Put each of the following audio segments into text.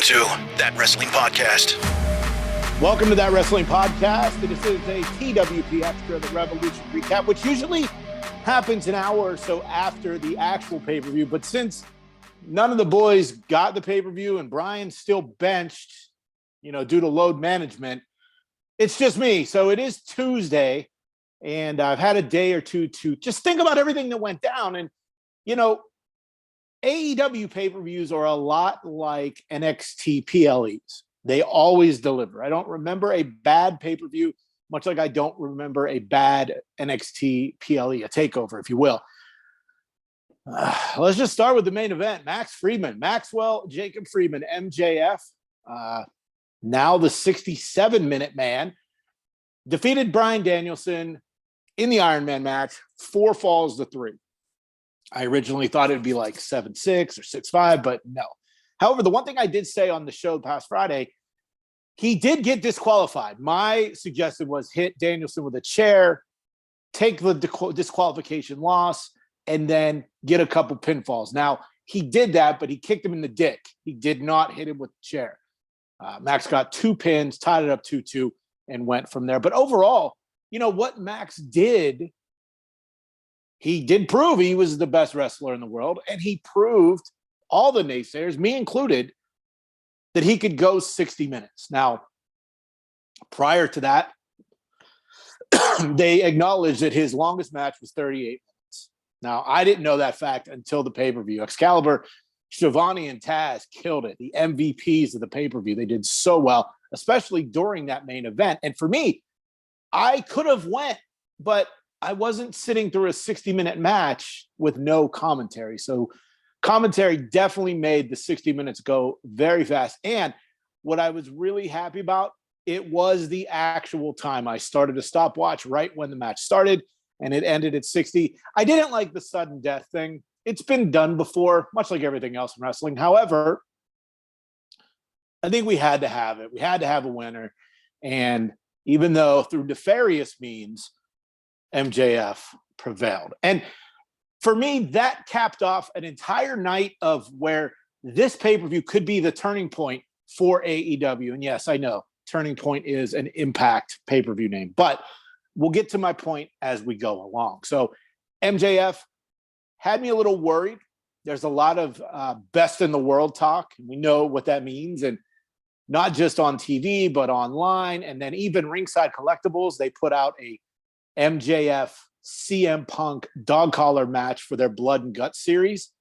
to That Wrestling Podcast. Welcome to That Wrestling Podcast. This is a TWP Extra, the Revolution recap, which usually happens an hour or so after the actual pay-per-view. But since none of the boys got the pay-per-view and Brian's still benched, due to load management, it's just me. So it is Tuesday, and I've had a day or two to just think about everything that went down. And, AEW pay-per-views are a lot like NXT PLEs. They always deliver. I don't remember a bad pay-per-view, much like I don't remember a bad NXT PLE, a takeover, if you will. Let's just start with the main event. Maxwell Jacob Friedman, MJF, now the 67-minute man, defeated Bryan Danielson in the Iron Man match, 4 falls to 3. I originally thought it'd be like 7-6 or 6-5, but no. However, the one thing I did say on the show past Friday, he did get disqualified. My suggestion was hit Danielson with a chair, take the disqualification loss, and then get a couple pinfalls. Now, he did that, but he kicked him in the dick. He did not hit him with the chair. Max got 2 pins, tied it up 2-2, and went from there. But overall, what Max did, he did prove he was the best wrestler in the world, and he proved all the naysayers, me included, that he could go 60 minutes. Now, prior to that, they acknowledged that his longest match was 38 minutes. Now, I didn't know that fact until the pay-per-view. Excalibur, Shivani, and Taz killed it. The MVPs of the pay-per-view. They did so well, especially during that main event. And for me, I could have went, but I wasn't sitting through a 60-minute match with no commentary. So commentary definitely made the 60 minutes go very fast. And what I was really happy about, it was the actual time. I started a stopwatch right when the match started, and it ended at 60. I didn't like the sudden death thing. It's been done before, much like everything else in wrestling. However, I think we had to have it. We had to have a winner. And even though through nefarious means, MJF prevailed. And for me, that capped off an entire night of where this pay-per-view could be the turning point for AEW. And yes, I know Turning Point is an Impact pay-per-view name, but we'll get to my point as we go along. So MJF had me a little worried. There's a lot of best in the world talk. We know what that means. And not just on TV, but online. And then even Ringside Collectibles, they put out a MJF CM Punk dog collar match for their Blood and Guts series.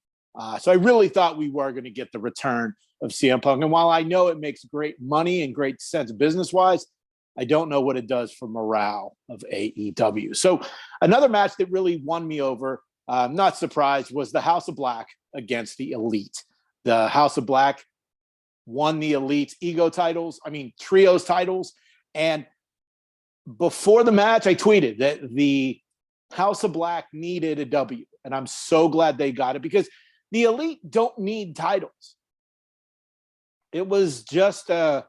So I really thought we were going to get the return of CM Punk. And while I know it makes great money and great sense business-wise, I don't know what it does for morale of AEW. So another match that really won me over, not surprised, was the House of Black against the Elite. The House of Black won the Elite trios titles. And before the match, I tweeted that the House of Black needed a W, and I'm so glad they got it because the Elite don't need titles. It was just a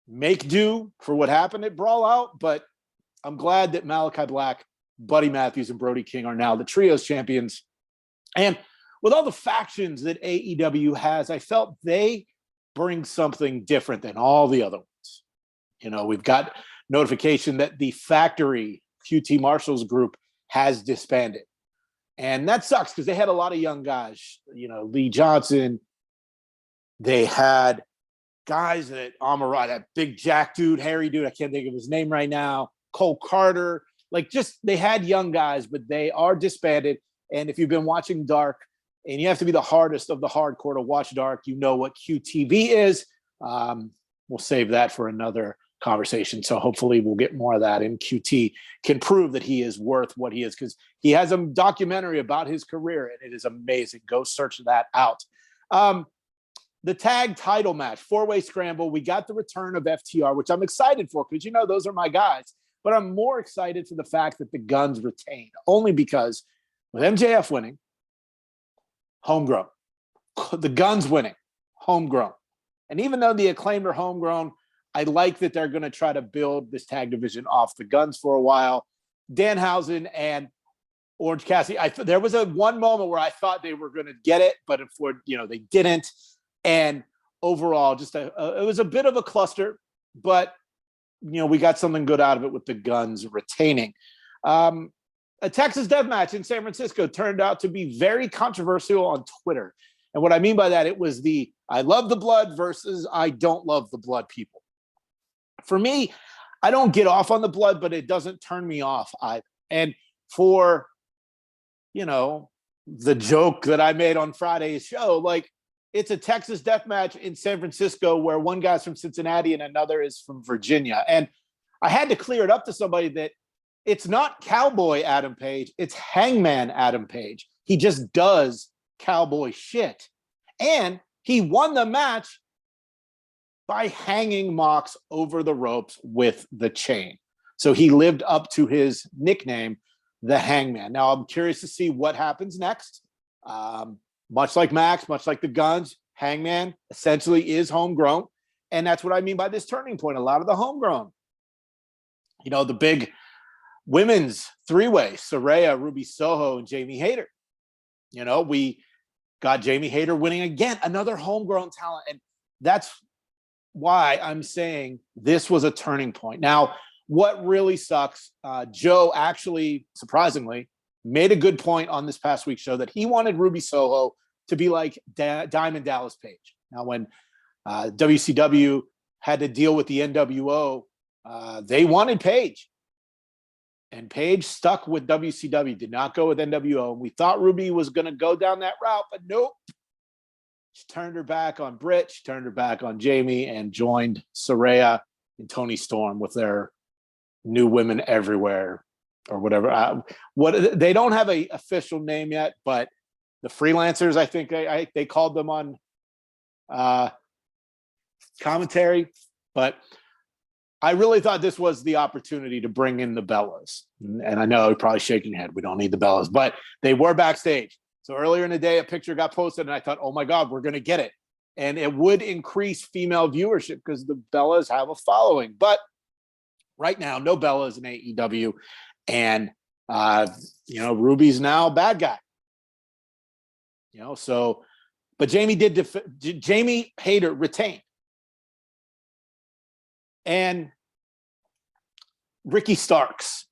make do for what happened at Brawl Out, but I'm glad that Malachi Black, Buddy Matthews, and Brody King are now the trios champions. And with all the factions that AEW has, I felt they bring something different than all the other ones. We've got notification that the Factory QT Marshall's group has disbanded. And that sucks because they had a lot of young guys, Lee Johnson. They had guys that that big Jack dude, hairy dude, I can't think of his name right now, Cole Carter. They had young guys, but they are disbanded. And if you've been watching Dark, and you have to be the hardest of the hardcore to watch Dark, you know what QTV is. We'll save that for another conversation. So hopefully we'll get more of that, and QT can prove that he is worth what he is, because he has a documentary about his career and it is amazing. Go search that out. The tag title match, 4-way scramble. We got the return of FTR, which I'm excited for because those are my guys. But I'm more excited for the fact that the Guns retained, only because with MJF winning, homegrown. The Guns winning, homegrown. And even though the Acclaimed are homegrown, I like that they're going to try to build this tag division off the Guns for a while. Danhausen and Orange Cassidy, there was one moment where I thought they were going to get it, but they didn't. And overall, just it was a bit of a cluster, but we got something good out of it with the Guns retaining. A Texas death match in San Francisco turned out to be very controversial on Twitter. And what I mean by that, it was the I love the blood versus I don't love the blood people. For me, I don't get off on the blood, but it doesn't turn me off either. And for, the joke that I made on Friday's show, like, it's a Texas death match in San Francisco where one guy's from Cincinnati and another is from Virginia. And I had to clear it up to somebody that it's not Cowboy Adam Page, it's Hangman Adam Page. He just does cowboy shit. And he won the match by hanging Mox over the ropes with the chain. So he lived up to his nickname, the Hangman. Now, I'm curious to see what happens next. Much like Max, much like the Guns, Hangman essentially is homegrown. And that's what I mean by this turning point. A lot of the homegrown. The big women's three-way, Saraya, Ruby Soho, and Jamie Hayter. We got Jamie Hayter winning again, another homegrown talent. And that's why I'm saying this was a turning point. Now, what really sucks, Joe actually, surprisingly, made a good point on this past week's show that he wanted Ruby Soho to be like Diamond Dallas Page. Now, when WCW had to deal with the NWO, they wanted Paige. And Paige stuck with WCW, did not go with NWO. And we thought Ruby was going to go down that route, but nope. She turned her back on Britt, she turned her back on Jamie, and joined Saraya and Toni Storm with their New Women Everywhere or whatever. They don't have an official name yet, but the freelancers, I think they called them on commentary. But I really thought this was the opportunity to bring in the Bellas. And I know you're probably shaking your head. We don't need the Bellas, but they were backstage. So earlier in the day, a picture got posted and I thought, oh my God, we're going to get it. And it would increase female viewership because the Bellas have a following. But right now, no Bellas in AEW. And, Ruby's now a bad guy. But Jamie Hayter retained. And Ricky Starks,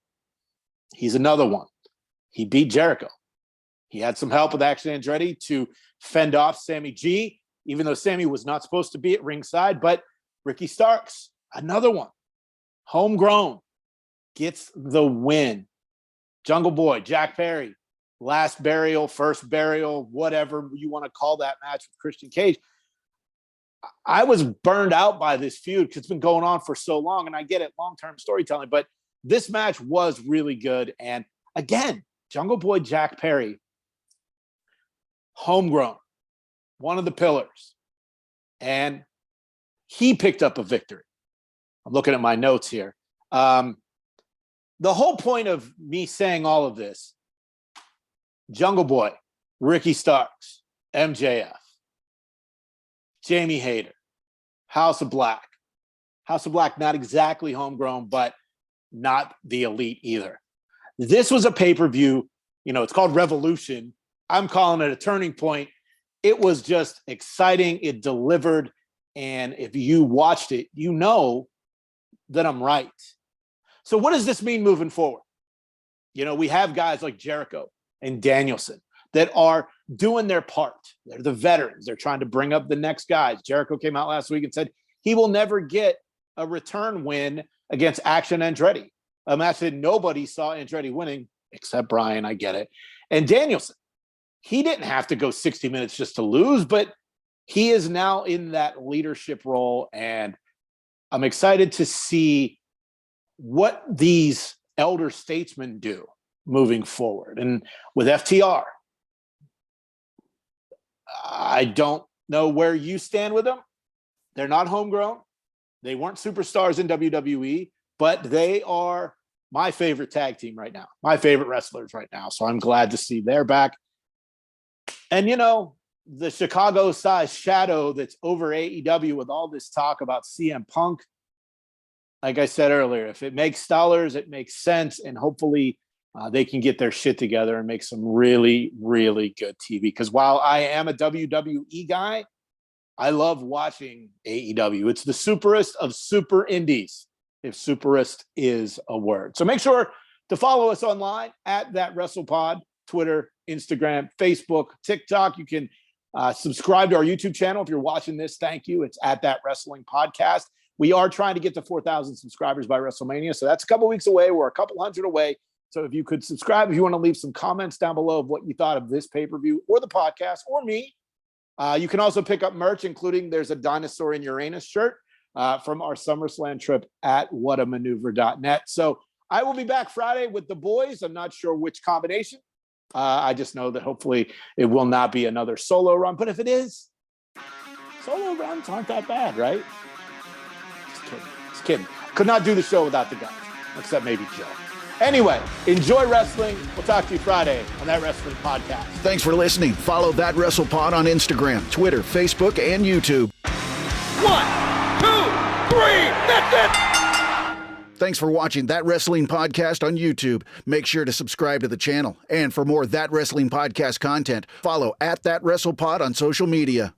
he's another one. He beat Jericho. He had some help with Action Andretti to fend off Sammy G, even though Sammy was not supposed to be at ringside. But Ricky Starks, another one, homegrown, gets the win. Jungle Boy, Jack Perry, last burial, first burial, whatever you want to call that match with Christian Cage. I was burned out by this feud because it's been going on for so long, and I get it, long-term storytelling, but this match was really good. And again, Jungle Boy Jack Perry, homegrown, one of the pillars, and he picked up a victory. I'm looking at my notes here. The whole point of me saying all of this, Jungle Boy, Ricky Starks, MJF, Jamie Hayter, House of Black. House of Black, not exactly homegrown, but not the elite either. This was a pay-per-view. It's called Revolution. I'm calling it a turning point. It was just exciting. It delivered. And if you watched it, you know that I'm right. So what does this mean moving forward? We have guys like Jericho and Danielson that are doing their part. They're the veterans. They're trying to bring up the next guys. Jericho came out last week and said he will never get a return win against Action Andretti, a match that nobody saw Andretti winning except Brian. I get it. And Danielson, he didn't have to go 60 minutes just to lose, but he is now in that leadership role. And I'm excited to see what these elder statesmen do moving forward. And with FTR, I don't know where you stand with them. They're not homegrown. They weren't superstars in WWE, but they are my favorite tag team right now, my favorite wrestlers right now. So I'm glad to see they're back. And, the Chicago-sized shadow that's over AEW with all this talk about CM Punk, like I said earlier, if it makes dollars, it makes sense. And hopefully they can get their shit together and make some really, really good TV. Because while I am a WWE guy, I love watching AEW. It's the superest of super indies, if superest is a word. So make sure to follow us online at That WrestlePod, Twitter, Instagram, Facebook, TikTok. You can subscribe to our YouTube channel. If you're watching this, thank you. It's at That Wrestling Podcast. We are trying to get to 4,000 subscribers by WrestleMania. So that's a couple weeks away. We're a couple hundred away. So if you could subscribe, if you want to leave some comments down below of what you thought of this pay-per-view or the podcast or me. You can also pick up merch, including there's a Dinosaur in Uranus shirt from our SummerSlam trip at whatamaneuver.net. So I will be back Friday with the boys. I'm not sure which combination. I just know that hopefully it will not be another solo run. But if it is, solo runs aren't that bad, right? Just kidding. Could not do the show without the guys, except maybe Joe. Anyway, enjoy wrestling. We'll talk to you Friday on That Wrestling Podcast. Thanks for listening. Follow That WrestlePod on Instagram, Twitter, Facebook, and YouTube. 1, 2, 3, that's it! Thanks for watching That Wrestling Podcast on YouTube. Make sure to subscribe to the channel. And for more That Wrestling Podcast content, follow at That WrestlePod on social media.